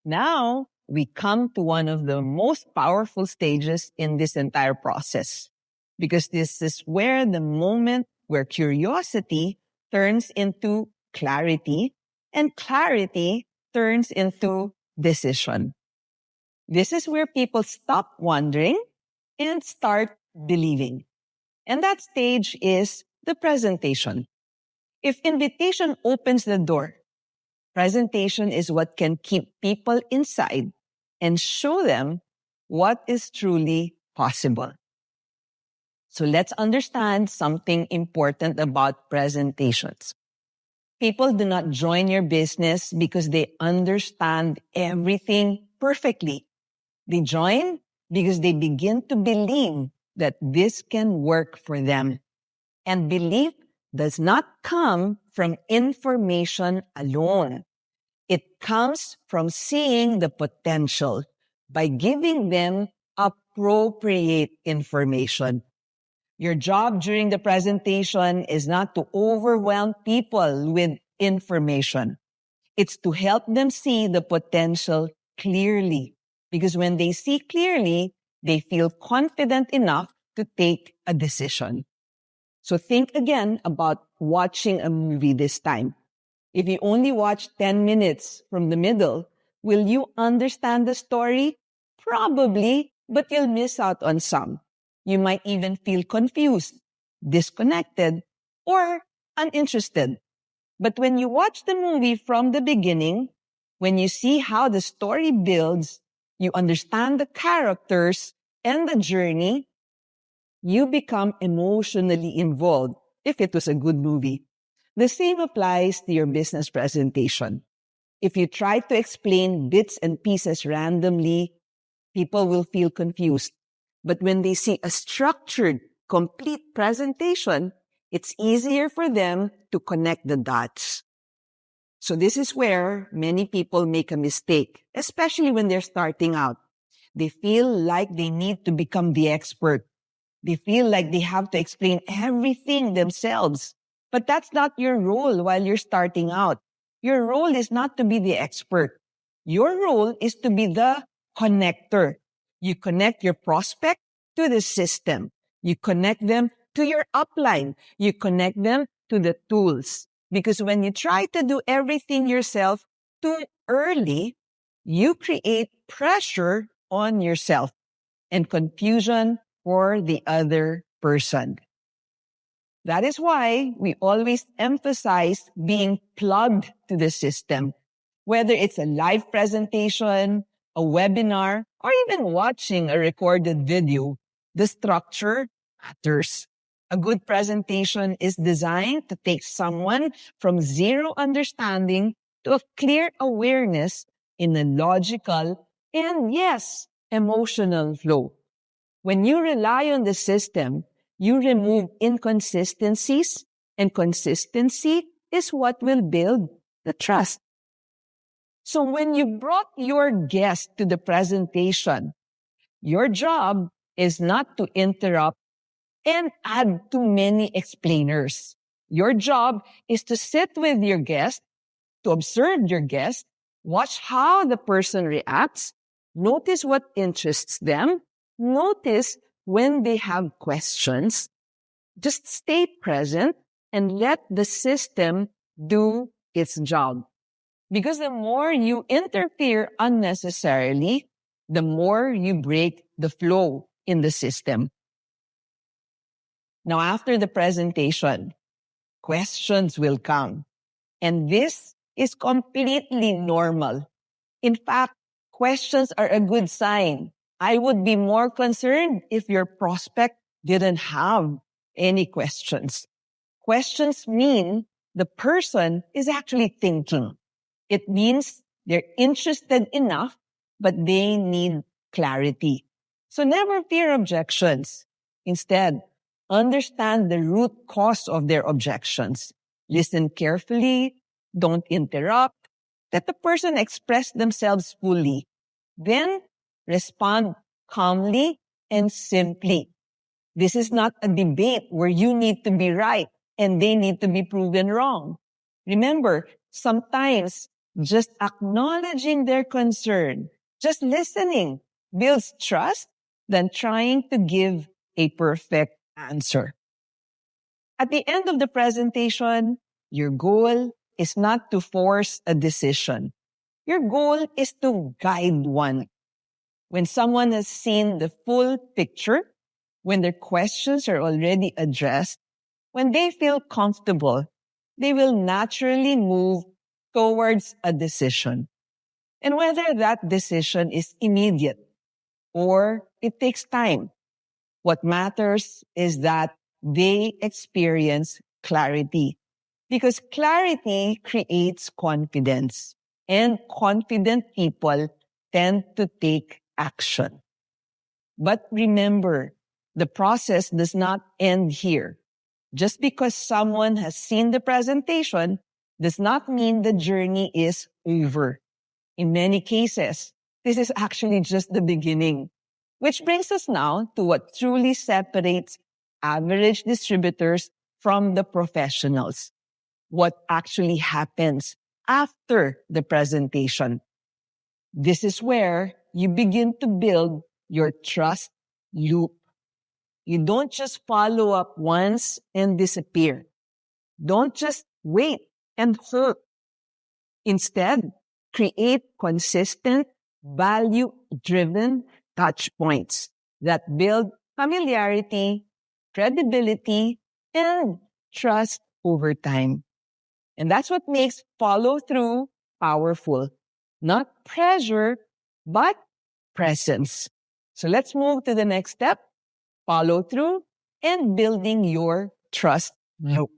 Now, we come to one of the most powerful stages in this entire process, because this is where the moment where curiosity turns into clarity and clarity turns into decision. This is where people stop wondering and start believing. And that stage is the presentation. If invitation opens the door, presentation is what can keep people inside and show them what is truly possible. So let's understand something important about presentations. People do not join your business because they understand everything perfectly. They join because they begin to believe that this can work for them. And belief does not come from information alone. It comes from seeing the potential by giving them appropriate information. Your job during the presentation is not to overwhelm people with information. It's to help them see the potential clearly. Because when they see clearly, they feel confident enough to take a decision. So think again about watching a movie this time. If you only watch 10 minutes from the middle, will you understand the story? Probably, but you'll miss out on some. You might even feel confused, disconnected, or uninterested. But when you watch the movie from the beginning, when you see how the story builds, you understand the characters and the journey, you become emotionally involved if it was a good movie. The same applies to your business presentation. If you try to explain bits and pieces randomly, people will feel confused. But when they see a structured, complete presentation, it's easier for them to connect the dots. So this is where many people make a mistake, especially when they're starting out. They feel like they need to become the expert. They feel like they have to explain everything themselves. But that's not your role while you're starting out. Your role is not to be the expert. Your role is to be the connector. You connect your prospect to the system. You connect them to your upline. You connect them to the tools. Because when you try to do everything yourself too early, you create pressure on yourself and confusion for the other person. That is why we always emphasize being plugged to the system. Whether it's a live presentation, a webinar, or even watching a recorded video, the structure matters. A good presentation is designed to take someone from zero understanding to a clear awareness in a logical and, yes, emotional flow. When you rely on the system, you remove inconsistencies, and consistency is what will build the trust. So when you brought your guest to the presentation, your job is not to interrupt and add too many explainers. Your job is to sit with your guest, to observe your guest, watch how the person reacts, notice what interests them, notice when they have questions. Just stay present and let the system do its job. Because the more you interfere unnecessarily, the more you break the flow in the system. Now, after the presentation, questions will come. And this is completely normal. In fact, questions are a good sign. I would be more concerned if your prospect didn't have any questions. Questions mean the person is actually thinking. It means they're interested enough, but they need clarity. So never fear objections. Instead, understand the root cause of their objections. Listen carefully. Don't interrupt. Let the person express themselves fully. Then respond calmly and simply. This is not a debate where you need to be right and they need to be proven wrong. Remember, sometimes Just acknowledging their concern, just listening builds trust than trying to give a perfect answer. At the end of the presentation, your goal is not to force a decision. Your goal is to guide one. When someone has seen the full picture, when their questions are already addressed, when they feel comfortable, they will naturally move towards a decision. And whether that decision is immediate or it takes time, what matters is that they experience clarity, because clarity creates confidence, and confident people tend to take action. But remember, the process does not end here. Just because someone has seen the presentation does not mean the journey is over. In many cases, this is actually just the beginning. Which brings us now to what truly separates average distributors from the professionals. What actually happens after the presentation. This is where you begin to build your trust loop. You don't just follow up once and disappear. Don't just wait and hope. Instead, create consistent, value-driven touch points that build familiarity, credibility, and trust over time. And that's what makes follow-through powerful. Not pressure, but presence. So let's move to the next step, follow-through and building your trust loop.